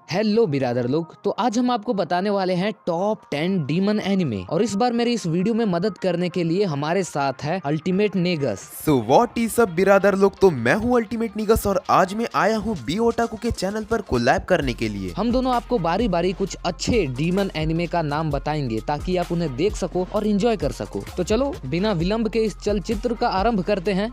Hello बिरादर लोग। तो आज हम आपको बताने वाले हैं टॉप 10 डीमन एनिमे और इस बार मेरी इस वीडियो में मदद करने के लिए हमारे साथ है ultimate Negus. So what is up बिरादर लोग, तो मैं हूँ अल्टीमेट निगस और आज मैं आया हूँ बी ओटाकू के चैनल पर कोलैब करने के लिए। हम दोनों आपको बारी बारी कुछ अच्छे डीमन एनिमे का नाम बताएंगे ताकि आप उन्हें देख सको और एंजॉय कर सको। तो चलो बिना विलंब के इस चलचित्र का आरंभ करते हैं।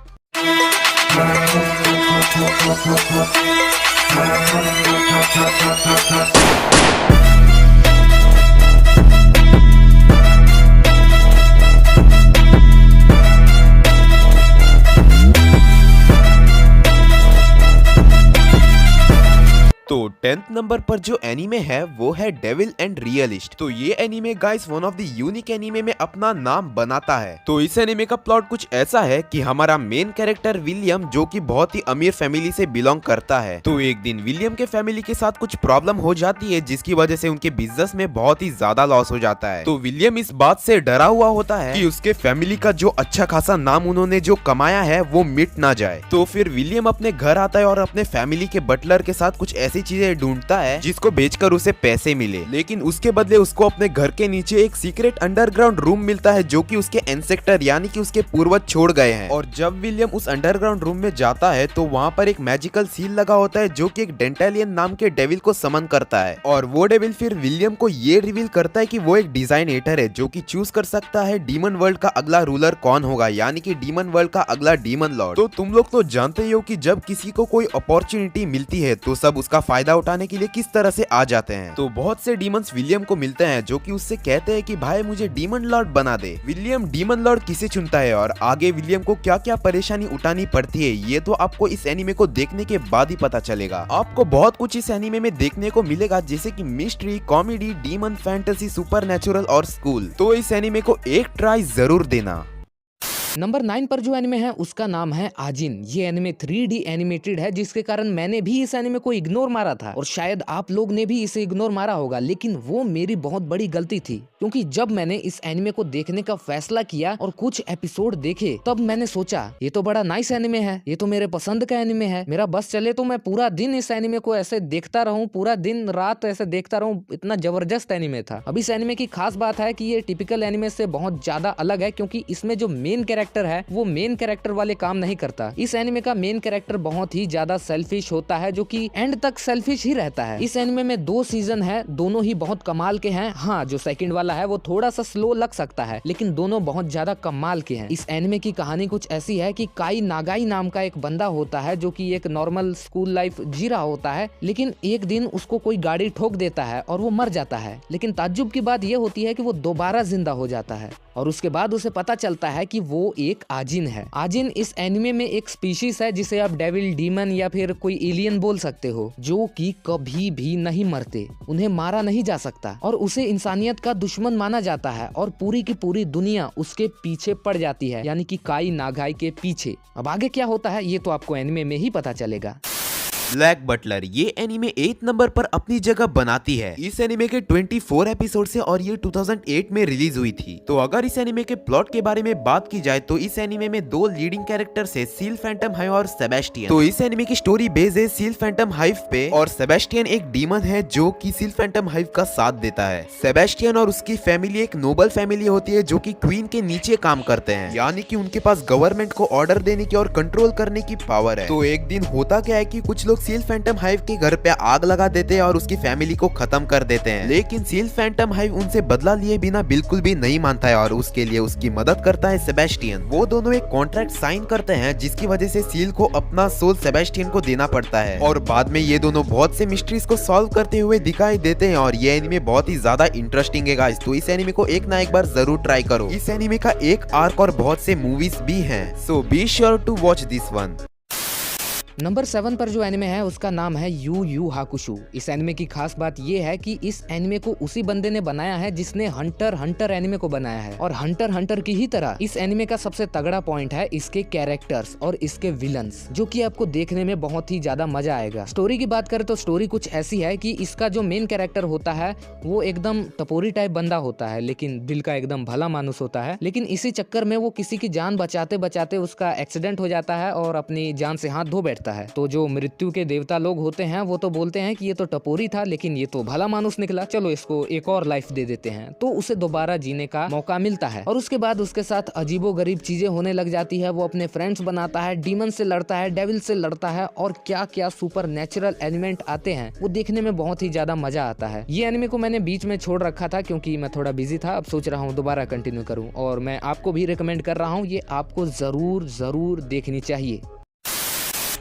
तो 10th नंबर पर जो एनीमे है वो है डेविल एंड रियलिस्ट। तो ये anime guys one of the unique anime में अपना नाम बनाता है। तो इस एनीमे का प्लॉट कुछ ऐसा है कि हमारा मेन कैरेक्टर विलियम जो कि बहुत ही अमीर फैमिली से बिलोंग करता है। तो एक दिन विलियम के फैमिली के साथ कुछ प्रॉब्लम हो जाती है जिसकी वजह से उनके बिजनेस में बहुत ही ज्यादा लॉस हो जाता है। तो विलियम इस बात से डरा हुआ होता है कि उसके फैमिली का जो अच्छा खासा नाम उन्होंने जो कमाया है वो मिट ना जाए। तो फिर विलियम अपने घर आता है और अपने फैमिली के बटलर के साथ कुछ ऐसी चीजें ढूंढता है जिसको बेचकर उसे पैसे मिले, लेकिन उसके बदले उसको अपने घर के नीचे एक सीक्रेट अंडरग्राउंड रूम मिलता है जो कि उसके एंसेस्टर यानी कि उसके पूर्वज छोड़ गए हैं। और जब विलियम उस अंडरग्राउंड रूम में जाता है तो वहाँ पर एक मैजिकल सील लगा होता है जो कि एक डेंटेलियन नाम के डेविल को समन करता है। और वो डेविल फिर विलियम को ये रिवील करता है कि वो एक डिजाइनेटर है जो कि चूज कर सकता है डीमन वर्ल्ड का अगला रूलर कौन होगा, यानी कि डीमन वर्ल्ड का अगला डीमन लॉर्ड। तो तुम लोग तो जानते ही हो कि जब किसी को कोई अपॉर्चुनिटी मिलती है तो सब उसका फायदा उठाने के लिए किस तरह से आ जाते हैं। तो बहुत से डीमंस विलियम को मिलते हैं जो कि उससे कहते हैं कि भाई मुझे डीमन लॉर्ड बना दे। विलियम डीमन लॉर्ड किसे चुनता है और आगे विलियम को क्या क्या परेशानी उठानी पड़ती है ये तो आपको इस एनीमे को देखने के बाद ही पता चलेगा। आपको बहुत कुछ इस एनीमे में देखने को मिलेगा जैसे कि mystery, comedy, demon, fantasy, supernatural और स्कूल। तो इस एनीमे को एक ट्राई जरूर देना। नंबर 9 पर जो एनिमे है उसका नाम है आजिन। ये एनिमे 3D एनिमेटेड है जिसके कारण मैंने भी इस एनिमे को इग्नोर मारा था और शायद आप लोग ने भी इसे इग्नोर मारा होगा, लेकिन वो मेरी बहुत बड़ी गलती थी क्योंकि जब मैंने इस एनिमे को देखने का फैसला किया और कुछ एपिसोड देखे तब मैंने सोचा ये तो बड़ा नाइस एनिमे है, ये तो मेरे पसंद का एनिमे है, मेरा बस चले तो मैं पूरा दिन इस एनिमे को ऐसे देखता रहूं, पूरा दिन रात ऐसे देखता रहूं। इतना जबरदस्त एनिमे था। अब इस एनिमे की खास बात है कि ये टिपिकल एनिमे से बहुत ज्यादा अलग है क्योंकि इसमें जो मेन कैरेक्टर है वो मेन कैरेक्टर वाले काम नहीं करता। इस एनिमे का मेन कैरेक्टर बहुत ही ज्यादा सेल्फिश होता है जो कि एंड तक सेल्फिश ही रहता है। इस एनिमे में 2 सीजन है, दोनों ही बहुत कमाल के हैं। हाँ, जो सेकंड वाला है वो थोड़ा सा स्लो लग सकता है लेकिन दोनों बहुत ज्यादा कमाल के हैं। इस एनिमे की कहानी कुछ ऐसी है कि काई नागाई नाम का एक बंदा होता है जो कि एक नॉर्मल स्कूल लाइफ जी रहा होता है, लेकिन एक दिन उसको कोई गाड़ी ठोक देता है और वो मर जाता है। लेकिन ताज्जुब की बात ये होती है कि वो दोबारा जिंदा हो जाता है और उसके बाद उसे पता चलता है कि वो एक आजिन है। आजिन इस एनिमे में एक स्पीशीज है जिसे आप डेविल, डीमन या फिर कोई एलियन बोल सकते हो, जो कि कभी भी नहीं मरते, उन्हें मारा नहीं जा सकता और उसे इंसानियत का दुश्मन माना जाता है और पूरी की पूरी दुनिया उसके पीछे पड़ जाती है, यानी कि काई नागाई के पीछे। अब आगे क्या होता है ये तो आपको एनिमे में ही पता चलेगा। ब्लैक बटलर ये एनीमे 8th नंबर पर अपनी जगह बनाती है। इस एनीमे के 24 एपिसोड से और ये 2008 में रिलीज हुई थी। तो अगर इस एनीमे के प्लॉट के बारे में बात की जाए तो इस एनीमे में 2 लीडिंग कैरेक्टर्स है, सील फैंटम हाइव और सेबेस्टियन। तो इस एनीमे की स्टोरी बेस्ड है सील फैंटम हाइव पे और सेबेस्टियन एक डीमन है जो कि सील फैंटम हाइव का साथ देता है। सेबेस्टियन और उसकी फैमिली एक नोबल फैमिली होती है जो कि क्वीन के नीचे काम करते हैं, यानी कि उनके पास गवर्नमेंट को ऑर्डर देने की और कंट्रोल करने की पावर है। तो एक दिन होता क्या है कि कुछ लोग सील फैंटम हाइव के घर पे आग लगा देते हैं और उसकी फैमिली को खत्म कर देते हैं, लेकिन सील फैंटम हाइव उनसे बदला लिए बिना बिल्कुल भी नहीं मानता है और उसके लिए उसकी मदद करता है सेबेस्टियन। वो दोनों एक कॉन्ट्रैक्ट साइन करते हैं जिसकी वजह से सील को अपना सोल सेबेस्टियन को देना पड़ता है और बाद में ये दोनों बहुत से मिस्ट्रीज को सॉल्व करते हुए दिखाई देते हैं और ये एनिमे बहुत ही ज्यादा इंटरेस्टिंग है गाइस। तो इस एनिमे को एक ना एक बार जरूर ट्राई करो। इस एनिमे का एक आर्क और बहुत से मूवीज भी हैं, so be sure to watch this one. Number 7 पर जो एनिमे है उसका नाम है यू यू हाकुशु। इस एनिमे की खास बात ये है कि इस एनिमे को उसी बंदे ने बनाया है जिसने हंटर हंटर एनिमे को बनाया है और हंटर हंटर की ही तरह इस एनिमे का सबसे तगड़ा पॉइंट है इसके कैरेक्टर्स और इसके विलन्स, जो कि आपको देखने में बहुत ही ज्यादा मजा आएगा। स्टोरी की बात करें तो स्टोरी कुछ ऐसी है कि इसका जो मेन कैरेक्टर होता है वो एकदम टपोरी टाइप बंदा होता है लेकिन दिल का एकदम भला मानुस होता है, लेकिन इसी चक्कर में वो किसी की जान बचाते बचाते उसका एक्सीडेंट हो जाता है और अपनी जान से हाथ धो बैठता लगता है। तो जो मृत्यु के देवता लोग होते हैं वो तो बोलते हैं कि ये तो टपोरी था, लेकिन ये तो भला मानुस निकला, चलो इसको एक और लाइफ दे देते हैं। तो उसे दोबारा जीने का मौका मिलता है और उसके बाद उसके साथ अजीबोगरीब चीजें होने लग जाती है। वो अपने फ्रेंड्स बनाता है, डीमन से लड़ता है, डेविल से लड़ता है और क्या क्या सुपर नेचुरल एलिमेंट आते हैं, वो देखने में बहुत ही ज्यादा मजा आता है। ये एनिमे को मैंने बीच में छोड़ रखा था क्योंकि मैं थोड़ा बिजी था। अब सोच रहा हूँ दोबारा कंटिन्यू करूँ और मैं आपको भी रिकमेंड कर रहा हूँ, ये आपको जरूर देखनी चाहिए।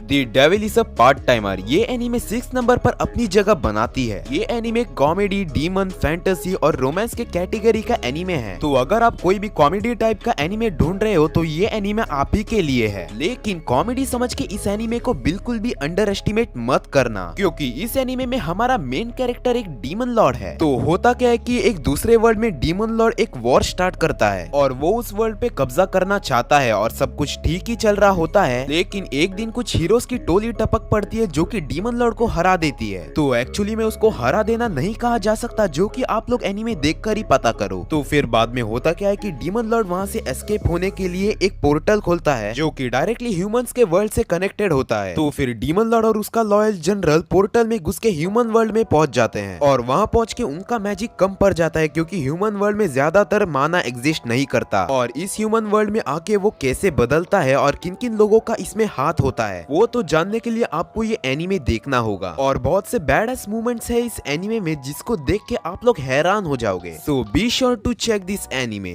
The devil is a part timer ये एनीमे 6 नंबर पर अपनी जगह बनाती है। ये एनीमे कॉमेडी, डीमन, फैंटेसी और रोमांस के कैटेगरी का एनीमे है। तो अगर आप कोई भी कॉमेडी टाइप का एनीमे ढूंढ रहे हो तो ये एनीमे आप ही के लिए है। लेकिन कॉमेडी समझ के इस एनीमे को बिल्कुल भी अंडर एस्टिमेट मत करना, क्योंकि इस एनीमे में हमारा मेन कैरेक्टर एक डीमन लॉर्ड है। तो होता क्या है कि एक दूसरे वर्ल्ड में डीमन लॉर्ड एक वॉर स्टार्ट करता है और वो उस वर्ल्ड पे कब्जा करना चाहता है और सब कुछ ठीक ही चल रहा होता है। लेकिन एक दिन कुछ हीरोज की टोली टपक पड़ती है जो कि डीमन लॉर्ड को हरा देती है। तो एक्चुअली में उसको हरा देना नहीं कहा जा सकता, जो कि आप लोग एनीमे देखकर ही पता करो। तो फिर बाद में होता क्या है कि डीमन लॉर्ड वहां से एस्केप होने के लिए एक पोर्टल खोलता है जो कि डायरेक्टली ह्यूमंस के वर्ल्ड से कनेक्टेड होता है। तो फिर डीमन लॉर्ड और उसका लॉयल जनरल पोर्टल में घुस के ह्यूमन वर्ल्ड में पहुंच जाते हैं और वहां पहुंच के उनका मैजिक कम पड़ जाता है, क्योंकि ह्यूमन वर्ल्ड में ज्यादातर माना एग्जिस्ट नहीं करता। और इस ह्यूमन वर्ल्ड में आके वो कैसे बदलता है और किन किन लोगों का इसमें हाथ होता है, वो तो जानने के लिए आपको ये एनीमे देखना होगा। और बहुत से बैडएस मूवमेंट्स है इस एनीमे में जिसको देख के आप लोग हैरान हो जाओगे। So be sure to check this anime.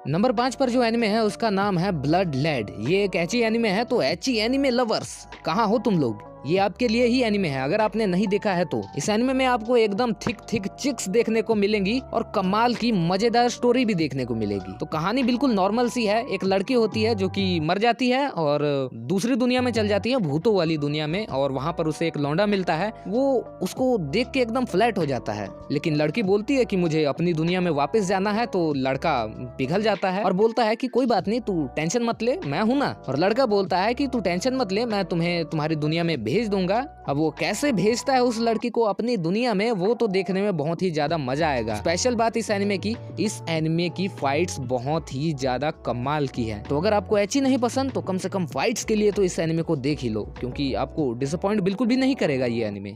Number 5 पर जो एनिमे है उसका नाम है ब्लड लेड। ये एक एची एनिमे है। तो एची एनिमे लवर्स कहाँ हो तुम लोग, ये आपके लिए ही एनिमे है अगर आपने नहीं देखा है तो। इस एनिमे में आपको एकदम थिक चिक्स देखने को मिलेंगी और कमाल की मजेदार स्टोरी भी देखने को मिलेगी। तो कहानी बिल्कुल नॉर्मल सी है। एक लड़की होती है जो कि मर जाती है और दूसरी दुनिया में चल जाती है, भूतों वाली दुनिया में, और वहाँ पर उसे एक लौंडा मिलता है। वो उसको देख के एकदम फ्लैट हो जाता है, लेकिन लड़की बोलती है कि मुझे अपनी दुनिया में वापस जाना है। तो लड़का पिघल जाता है और बोलता है कि कोई बात नहीं, तू टेंशन मत ले, मैं हूं ना। और लड़का बोलता है कि तू टेंशन मत ले, मैं तुम्हें तुम्हारी दुनिया में भेज दूंगा। अब वो कैसे भेजता है उस लड़की को अपनी दुनिया में, वो तो देखने में बहुत ही ज्यादा मजा आएगा। स्पेशल बात इस एनिमे की, इस एनिमे की फाइट्स बहुत ही ज्यादा कमाल की है। तो अगर आपको एची नहीं पसंद तो कम से कम फाइट्स के लिए तो इस एनिमे को देख ही लो, क्योंकि आपको डिसअपॉइंट बिल्कुल भी नहीं करेगा ये anime.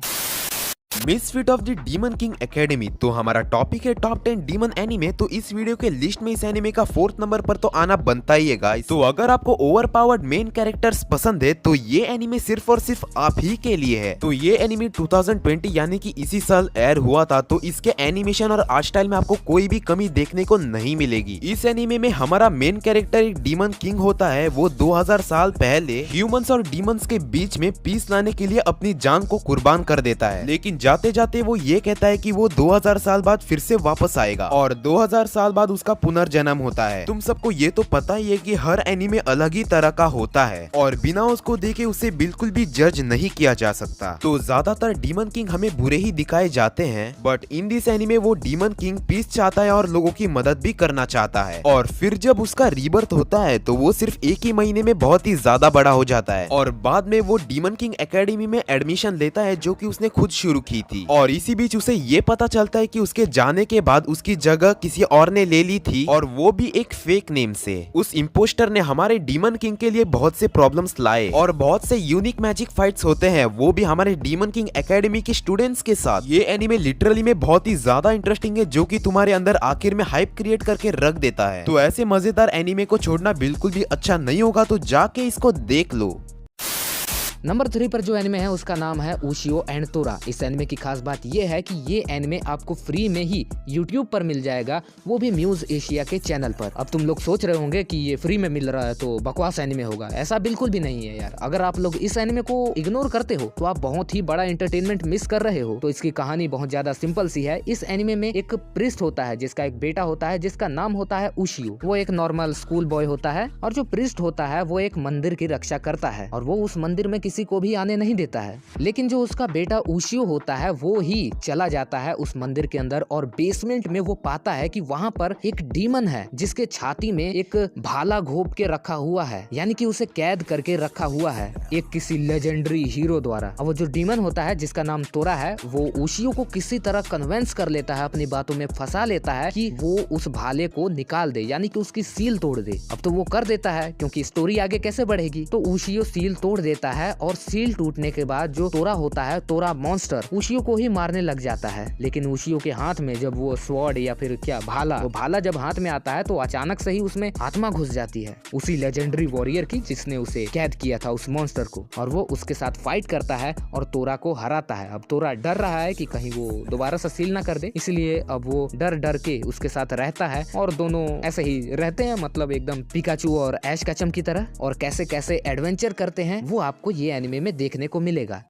Misfit of the demon king academy. तो हमारा टॉपिक है टॉप 10 डीमन एनीमे। तो इस वीडियो के लिस्ट में इस एनीमे का 4th नंबर पर तो आना बनता ही है गाइस। तो अगर आपको ओवरपावर्ड मेन कैरेक्टर्स पसंद है तो ये एनीमे सिर्फ और सिर्फ आप ही के लिए है। तो ये एनीमे 2020 यानी कि इसी साल एयर हुआ था। तो इसके एनिमेशन और आर्ट स्टाइल में आपको कोई भी कमी देखने को नहीं मिलेगी। इस एनीमे में हमारा मेन कैरेक्टर एक डीमन किंग होता है। वो 2000 साल पहले ह्यूमंस और डीमंस के बीच में पीस लाने के लिए अपनी जान को कुर्बान कर देता है। लेकिन जाते जाते वो ये कहता है कि वो 2000 साल बाद फिर से वापस आएगा और 2000 साल बाद उसका पुनर्जन्म होता है। तुम सबको ये तो पता ही है कि हर एनीमे अलग ही तरह का होता है और बिना उसको देखे उसे बिल्कुल भी जज नहीं किया जा सकता। तो ज्यादातर डीमन किंग हमें बुरे ही दिखाए जाते हैं, बट इन दिस एनीमे वो डीमन किंग पीस चाहता है और लोगों की मदद भी करना चाहता है। और फिर जब उसका रीबर्थ होता है तो वो सिर्फ एक ही महीने में बहुत ही ज्यादा बड़ा हो जाता है और बाद में वो डीमन किंग एकेडमी में एडमिशन लेता है जो कि उसने खुद शुरू की थी। और इसी बीच उसे ये पता चलता है कि उसके जाने के बाद उसकी जगह किसी और ने ले ली थी, और वो भी एक फेक नेम से। उस इम्पोस्टर ने हमारे डीमन किंग के लिए बहुत से प्रॉब्लम्स लाए और बहुत से यूनिक मैजिक फाइट्स होते हैं, वो भी हमारे डीमन किंग एकेडमी के स्टूडेंट्स के साथ। ये एनीमे लिटरली में बहुत ही ज्यादा इंटरेस्टिंग है, जो कि तुम्हारे अंदर आखिर में हाइप क्रिएट करके रख देता है। तो ऐसे मजेदार एनीमे को छोड़ना बिल्कुल भी अच्छा नहीं होगा, तो जाके इसको देख लो। नंबर 3 पर जो एनिमे है उसका नाम है उशियो एंड तोरा। इस एनिमे की खास बात ये है कि ये एनिमे आपको फ्री में ही YouTube पर मिल जाएगा, वो भी म्यूज एशिया के चैनल पर। अब तुम लोग सोच रहे होंगे कि ये फ्री में मिल रहा है तो बकवास एनिमे होगा। ऐसा बिल्कुल भी नहीं है यार। अगर आप लोग इस एनिमे को इग्नोर करते हो तो आप बहुत ही बड़ा एंटरटेनमेंट मिस कर रहे हो। तो इसकी कहानी बहुत ज्यादा सिंपल सी है। इस एनिमे में एक प्रिस्ट होता है जिसका एक बेटा होता है जिसका नाम होता है उशियो। वो एक नॉर्मल स्कूल बॉय होता है और जो प्रिस्ट होता है वो एक मंदिर की रक्षा करता है और वो उस मंदिर में किसी को भी आने नहीं देता है। लेकिन जो उसका बेटा उशियो होता है वो ही चला जाता है उस मंदिर के अंदर और बेसमेंट में वो पाता है कि वहाँ पर एक डीमन है जिसके छाती में एक भाला घोप के रखा हुआ है, यानी कि उसे कैद करके रखा हुआ है एक किसी लेजेंडरी हीरो द्वारा। अब वो जो डीमन होता है जिसका नाम तोरा है वो उशियो को किसी तरह कन्वेंस कर लेता है, अपनी बातों में फंसा लेता है कि वो उस भाले को निकाल दे, यानी कि उसकी सील तोड़ दे। अब तो वो कर देता है क्योंकि स्टोरी आगे कैसे बढ़ेगी। तो उशियो सील तोड़ देता है और सील टूटने के बाद जो तोरा होता है, तोरा मॉन्स्टर उशियो को ही मारने लग जाता है। लेकिन उशियो के हाथ में जब वो स्वॉर्ड या फिर क्या भाला जब हाथ में आता है तो अचानक से ही उसमें आत्मा घुस जाती है उसी लेजेंडरी वॉरियर की जिसने उसे कैद किया था उस मॉन्स्टर को, और वो उसके साथ फाइट करता है और तोरा को हराता है। अब तोरा डर रहा है कि कहीं वो दोबारा से सील ना कर दे, इसलिए अब वो डर डर के उसके साथ रहता है और दोनों ऐसे ही रहते हैं, मतलब एकदम पिकाचू और ऐश कचम की तरह। और कैसे कैसे एडवेंचर करते हैं वो आपको ये एनिमे में देखने को मिलेगा।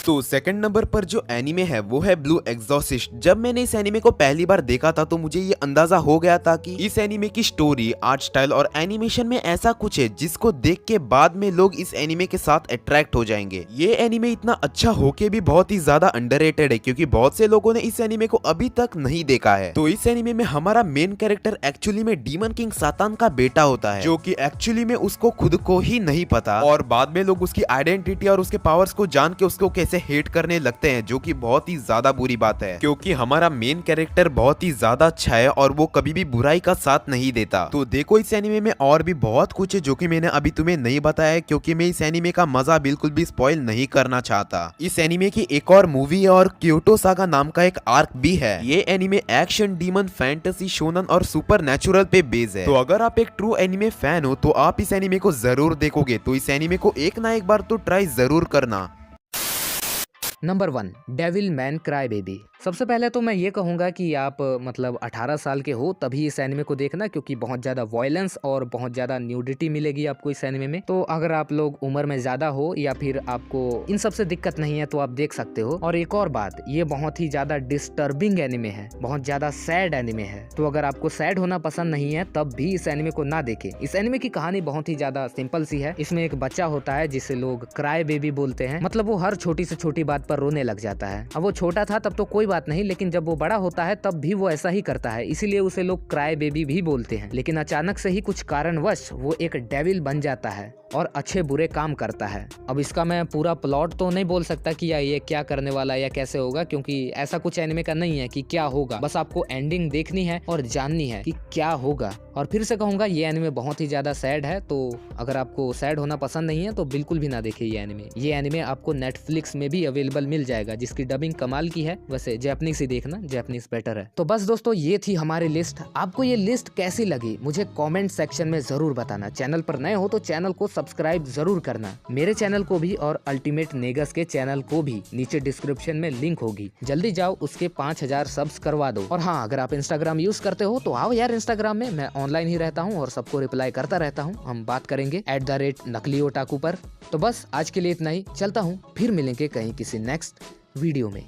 तो सेकंड नंबर पर जो एनिमे है वो है ब्लू एग्जॉर्सिस्ट। जब मैंने इस एनिमे को पहली बार देखा था तो मुझे ये अंदाजा हो गया था कि इस एनिमे की स्टोरी, आर्ट स्टाइल और एनिमेशन में ऐसा कुछ है जिसको देख के बाद में लोग इस एनिमे के साथ अट्रैक्ट हो जाएंगे। ये एनिमे इतना अच्छा होके भी बहुत ही ज्यादा अंडररेटेड है क्योंकि बहुत से लोगों ने इस एनिमे को अभी तक नहीं देखा है। तो इस एनिमे में हमारा मेन कैरेक्टर एक्चुअली में डीमन किंग सातान का बेटा होता है, जो कि एक्चुअली में उसको खुद को ही नहीं पता और बाद में लोग उसकी आइडेंटिटी और उसके पावर्स को जान के उसको कैसे हेट करने लगते हैं, जो कि बहुत ही ज्यादा बुरी बात है क्योंकि हमारा मेन कैरेक्टर बहुत ही ज्यादा अच्छा है और वो कभी भी बुराई का साथ नहीं देता। तो देखो इस एनिमे में और भी बहुत कुछ है जो कि मैंने अभी तुम्हें नहीं बताया है क्योंकि मैं इस एनिमे का मजा बिल्कुल भी स्पॉइल नहीं करना चाहता। इस एनिमे की एक और मूवी है और क्योटो सागा नाम का एक आर्क भी है। ये anime action, demon, fantasy, shonen और सुपर नेचुरल पे बेस है। तो अगर आप एक ट्रू एनिमे फैन हो तो आप इस एनिमे को जरूर देखोगे। तो इस एनिमे को एक ना एक बार तो ट्राई जरूर करना। Number 1, devil man cry baby. सबसे पहले तो मैं ये कहूँगा कि आप मतलब 18 साल के हो तभी इस एनिमे को देखना, क्योंकि बहुत ज़्यादा वायलेंस और बहुत ज़्यादा न्यूडिटी मिलेगी आपको इस एनिमे में। तो अगर आप लोग उम्र में ज़्यादा हो या फिर आपको इन सब से दिक्कत नहीं है तो आप देख सकते हो। और एक और बात, ये बहुत ही ज़्यादा डिस्टर्बिंग एनिमे है, बहुत ज़्यादा सैड एनिमे है। तो अगर आपको सैड होना पसंद नहीं है तब भी इस एनिमे को ना देखें। इस एनिमे की कहानी बहुत ही ज़्यादा सिंपल सी है। इसमें एक बच्चा होता है जिसे लोग क्राई बेबी बोलते हैं, मतलब वो हर छोटी से छोटी बात पर रोने लग जाता है। अब वो छोटा था तब तो कोई बात नहीं, लेकिन जब वो बड़ा होता है तब भी वो ऐसा ही करता है, इसीलिए उसे लोग क्राई बेबी भी बोलते हैं। लेकिन अचानक से ही कुछ कारणवश वो एक डेविल बन जाता है और अच्छे बुरे काम करता है। अब इसका मैं पूरा प्लॉट तो नहीं बोल सकता कि ये क्या करने वाला है या कैसे होगा, क्योंकि ऐसा कुछ एनिमे का नहीं है कि क्या होगा, बस आपको एंडिंग देखनी है और जाननी है कि क्या होगा। और फिर से कहूंगा ये एनिमे बहुत ही ज्यादा सैड है, तो अगर आपको सैड होना पसंद नहीं है तो बिल्कुल भी ना देखिए ये एनिमे। ये एनिमे आपको नेटफ्लिक्स में भी अवेलेबल मिल जाएगा, जिसकी डबिंग कमाल की है। वैसे जैपनीज ही देखना, जैपनीज बेटर है। तो बस दोस्तों ये थी हमारी लिस्ट। आपको ये लिस्ट कैसी लगी मुझे कॉमेंट सेक्शन में जरूर बताना। चैनल पर नए हो तो चैनल को सब्सक्राइब जरूर करना, मेरे चैनल को भी और अल्टीमेट नेगस के चैनल को भी। नीचे डिस्क्रिप्शन में लिंक होगी, जल्दी जाओ उसके 5000 सब्स करवा दो। और हाँ, अगर आप इंस्टाग्राम यूज करते हो तो आओ यार इंस्टाग्राम में, मैं ऑनलाइन ही रहता हूँ और सबको रिप्लाई करता रहता हूँ। हम बात करेंगे @नकली ओटाकू पर। तो बस आज के लिए इतना ही, चलता हूँ, फिर मिलेंगे कहीं किसी नेक्स्ट वीडियो में।